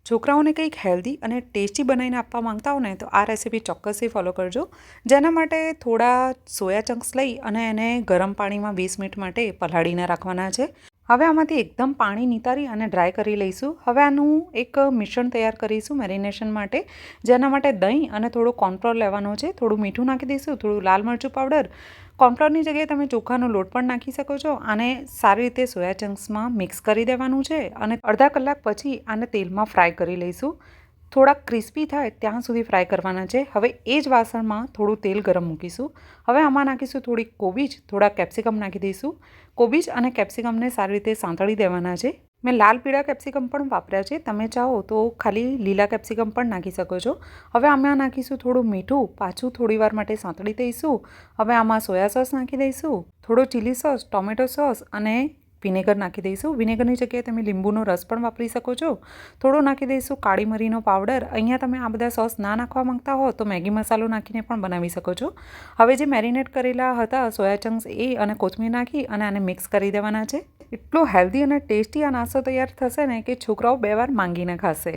છોકરાઓને કંઈક હેલ્ધી અને ટેસ્ટી બનાવીને આપવા માંગતા હો ને તો આ રેસીપી ચોક્કસથી ફોલો કરજો. જેના માટે થોડા સોયા ચંક્સ લઈ અને એને ગરમ પાણીમાં 20 મિનિટ માટે પલાળીને રાખવાના છે. હવે આમાંથી એકદમ પાણી નિતારી અને ડ્રાય કરી લઈશું. હવે આનું એક મિશ્રણ તૈયાર કરીશું મેરિનેશન માટે. જેના માટે દહીં અને થોડું કોર્નફ્લોર લેવાનો છે. થોડું મીઠું નાખી દઈશું, થોડું લાલ મરચું પાવડર. કોર્નફ્લોરની જગ્યાએ તમે ચોખાનો લોટ પણ નાખી શકો છો. આને સારી રીતે સોયા ચંક્સમાં મિક્સ કરી દેવાનું છે અને અડધા કલાક પછી આને તેલમાં ફ્રાય કરી લઈશું. થોડાક ક્રિસ્પી થાય ત્યાં સુધી ફ્રાય કરવાના છે. હવે એ જ વાસણમાં થોડું તેલ ગરમ મૂકીશું. હવે આમાં નાખીશું થોડી કોબીજ, થોડા કેપ્સિકમ નાખી દઈશું. કોબીજ અને કેપ્સિકમને સારી રીતે સાંતળી દેવાના છે. મેં લાલ પીળા કેપ્સિકમ પણ વાપર્યા છે. તમે ચાહો તો ખાલી લીલા કેપ્સિકમ પણ નાખી શકો છો. હવે આમાં નાખીશું થોડું મીઠું, પાછું થોડીવાર માટે સાંતળી દઈશું. હવે આમાં સોયા સોસ નાખી દઈશું, થોડો ચીલી સોસ, ટોમેટો સોસ અને વિનેગર નાખી દઈશું. વિનેગરની જગ્યાએ તમે લીંબુનો રસ પણ વાપરી શકો છો. થોડો નાખી દઈશું કાળી મરીનો પાવડર. અહીંયા તમે આ બધા સોસ ના નાખવા માંગતા હો તો મેગી મસાલો નાખીને પણ બનાવી શકો છો. હવે જે મેરિનેટ કરેલા હતા સોયા ચંક્સ એ અને કોથમીર નાખી અને આને મિક્સ કરી દેવાના છે. એટલો હેલ્ધી અને ટેસ્ટી આ નાસ્તો તૈયાર થશે ને કે છોકરાઓ 2 વાર માંગીને ખાશે.